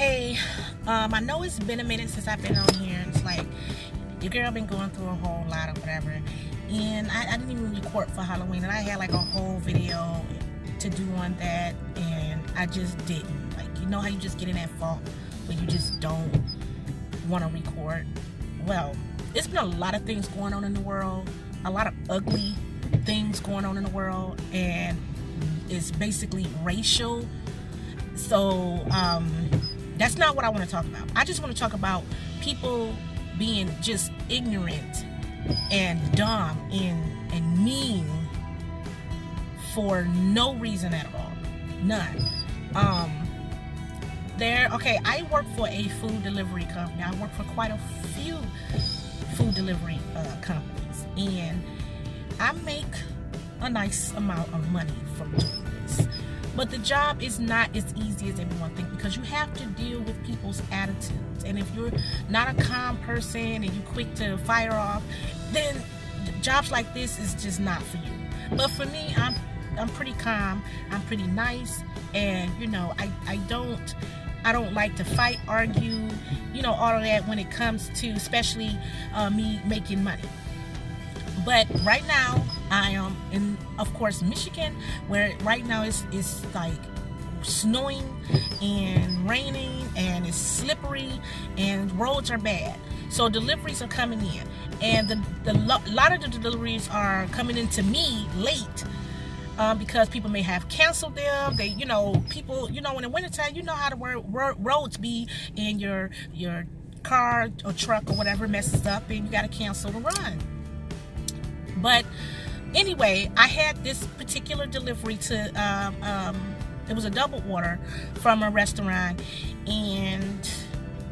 Hey, I know it's been a minute since I've been on here. It's like your girl been going through a whole lot of whatever, and I didn't even record for Halloween, and I had like a whole video to do on that, and I just didn't. Like, you know how you just get in that funk where you just don't want to record? Well, it's been a lot of things going on in the world, a lot of ugly things going on in the world, and it's basically racial. So that's not what I want to talk about. I just want to talk about people being just ignorant and dumb and mean for no reason at all. None. I work for a food delivery company. I work for quite a few food delivery companies, and I make a nice amount of money from doing this. But the job is not as easy as everyone thinks, because you have to deal with people's attitudes. And if you're not a calm person and you're quick to fire off, then jobs like this is just not for you. But for me, I'm pretty calm, I'm pretty nice, and you know, I don't like to fight, argue, you know, all of that when it comes to especially me making money. But right now, I am in, of course, Michigan, where right now it's like snowing and raining, and it's slippery, and roads are bad. So deliveries are coming in, and a lot of the deliveries are coming into me late, because people may have canceled them. They, you know, people, you know, in the wintertime, you know how the roads be, and your car or truck or whatever messes up, and you got to cancel the run. But anyway, I had this particular delivery to, it was a double order from a restaurant, and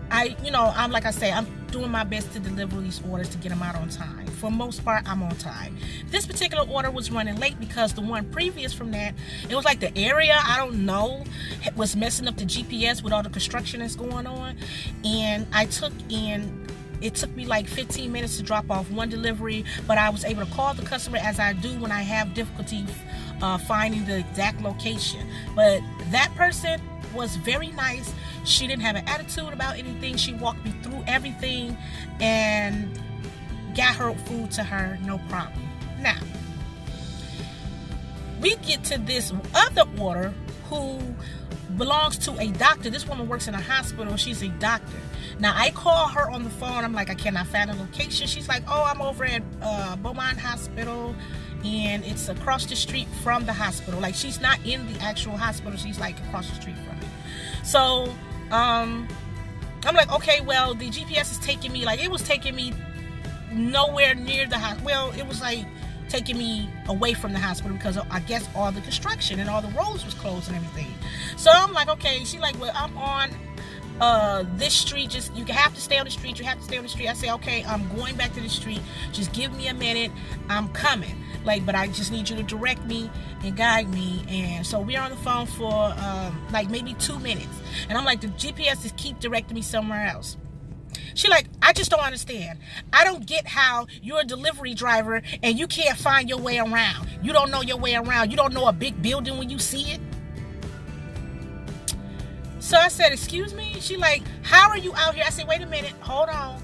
I'm like I say, I'm doing my best to deliver these orders to get them out on time. For the most part, I'm on time. This particular order was running late because the one previous from that, it was like the area, I don't know, was messing up the GPS with all the construction that's going on, and it took me like 15 minutes to drop off one delivery, but I was able to call the customer, as I do when I have difficulty finding the exact location. But that person was very nice. She didn't have an attitude about anything. She walked me through everything and got her food to her, no problem. Now, we get to this other order who belongs to a doctor. This woman works in a hospital. She's a doctor. Now, I call her on the phone. I'm like, I cannot find a location. She's like, oh, I'm over at Beaumont Hospital, and it's across the street from the hospital. Like, she's not in the actual hospital. She's like across the street from it. So, I'm like, okay, well, the GPS is taking me, like, it was taking me nowhere near the hospital. Well, it was like taking me away from the hospital, because I guess all the construction and all the roads was closed and everything. So I'm like, okay. She's like, well, I'm on this street. Just, you have to stay on the street. You have to stay on the street. I say, okay, I'm going back to the street. Just give me a minute. I'm coming. Like, but I just need you to direct me and guide me. And so we're on the phone for like maybe 2 minutes. And I'm like, the GPS just keep directing me somewhere else. She like, I just don't understand. I don't get how you're a delivery driver and you can't find your way around. You don't know your way around. You don't know a big building when you see it. So I said, excuse me? She like, how are you out here? I said, wait a minute, hold on.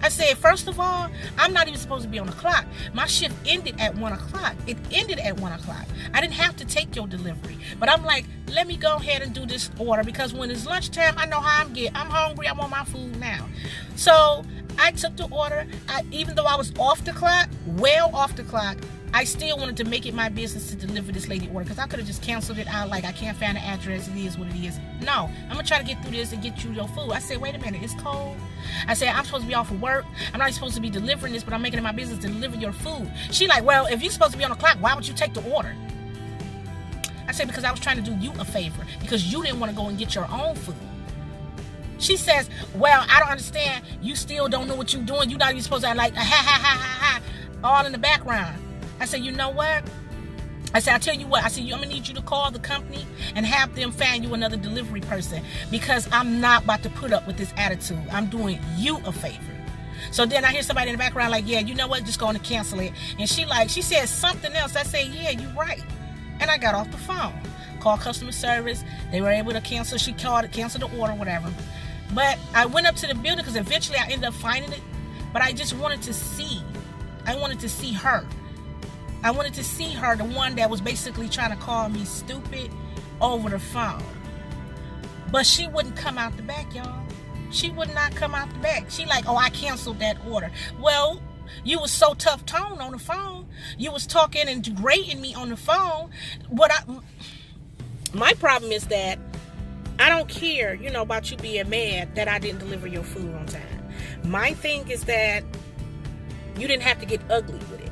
I said, first of all, I'm not even supposed to be on the clock. My shift ended at 1 o'clock. It ended at 1 o'clock. I didn't have to take your delivery. But I'm like, let me go ahead and do this order, because when it's lunchtime, I know how I'm hungry. I want my food now. So I took the order. Even though I was off the clock, well off the clock, I still wanted to make it my business to deliver this lady order, because I could have just canceled it out, like, I can't find the address, it is what it is. No, I'm going to try to get through this and get you your food. I said, wait a minute, it's cold. I said, I'm supposed to be off of work. I'm not supposed to be delivering this, but I'm making it my business to deliver your food. She like, well, if you're supposed to be on the clock, why would you take the order? I said, because I was trying to do you a favor, because you didn't want to go and get your own food. She says, well, I don't understand. You still don't know what you're doing. You're not even supposed to, like, ha, ha, ha, ha, ha, all in the background. I said, you know what? I said, I'll tell you what. I said, I'm going to need you to call the company and have them find you another delivery person, because I'm not about to put up with this attitude. I'm doing you a favor. So then I hear somebody in the background like, yeah, you know what? Just going to cancel it. And she said something else. I said, yeah, you're right. And I got off the phone. called customer service. They were able to cancel. She canceled the order, whatever. But I went up to the building because eventually I ended up finding it. But I just wanted to see. I wanted to see her. I wanted to see her, the one that was basically trying to call me stupid over the phone. But she wouldn't come out the back, y'all. She would not come out the back. She like, oh, I canceled that order. Well, you was so tough tone on the phone. You was talking and degrading me on the phone. My problem is that I don't care, about you being mad that I didn't deliver your food on time. My thing is that you didn't have to get ugly with it.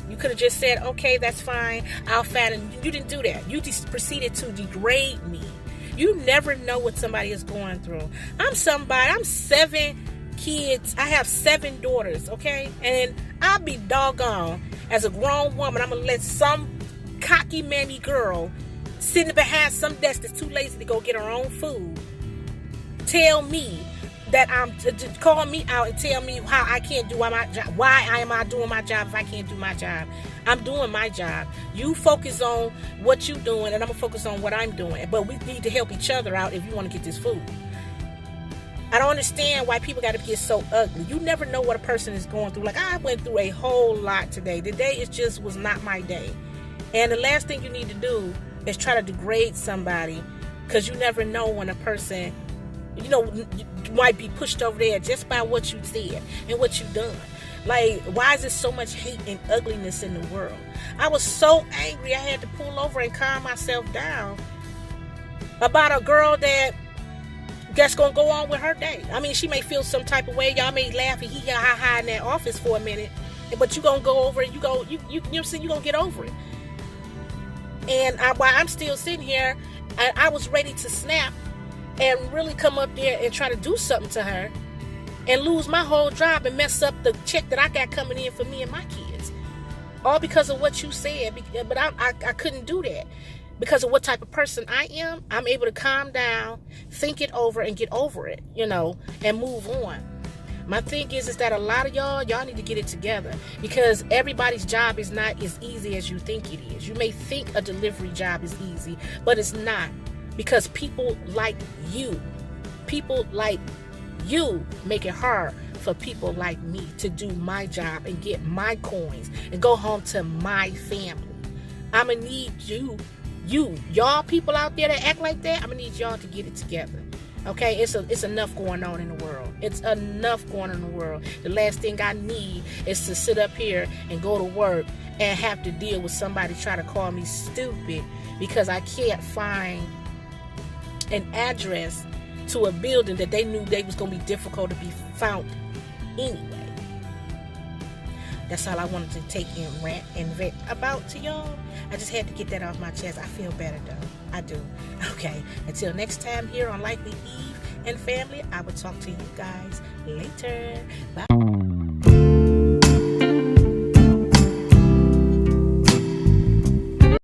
You could have just said, okay, that's fine. I'll fatten. You didn't do that. You just proceeded to degrade me. You never know what somebody is going through. I'm 7 kids. I have 7 daughters, okay? And I'll be doggone. As a grown woman, I'm going to let some cocky, mammy girl sitting behind some desk that's too lazy to go get her own food tell me that call me out and tell me how I can't do my job. Why am I doing my job if I can't do my job? I'm doing my job. You focus on what you're doing, and I'm going to focus on what I'm doing. But we need to help each other out if you want to get this food. I don't understand why people got to get so ugly. You never know what a person is going through. Like, I went through a whole lot today. Today was not my day. And the last thing you need to do is try to degrade somebody, because you never know when a person, you might be pushed over there just by what you said and what you done. Like, why is there so much hate and ugliness in the world? I was so angry I had to pull over and calm myself down about a girl that's gonna go on with her day. I mean, she may feel some type of way. Y'all may laugh and hee-ha-ha in that office for a minute, but you gonna go over it. You gonna get over it. And while I'm still sitting here, I was ready to snap and really come up there and try to do something to her and lose my whole job and mess up the check that I got coming in for me and my kids. All because of what you said. But I couldn't do that. Because of what type of person I am, I'm able to calm down, think it over, and get over it, and move on. My thing is that a lot of y'all need to get it together, because everybody's job is not as easy as you think it is. You may think a delivery job is easy, but it's not, because people like you make it hard for people like me to do my job and get my coins and go home to my family. I'm gonna need y'all people out there that act like that. I'm gonna need y'all to get it together. Okay, it's enough going on in the world. It's enough going on in the world. The last thing I need is to sit up here and go to work and have to deal with somebody trying to call me stupid because I can't find an address to a building that they knew they was going to be difficult to be found anyway. That's all I wanted to take and rant and vent about to y'all. I just had to get that off my chest. I feel better though. I do. Okay. Until next time here on Likely Eve and Family, I will talk to you guys later. Bye.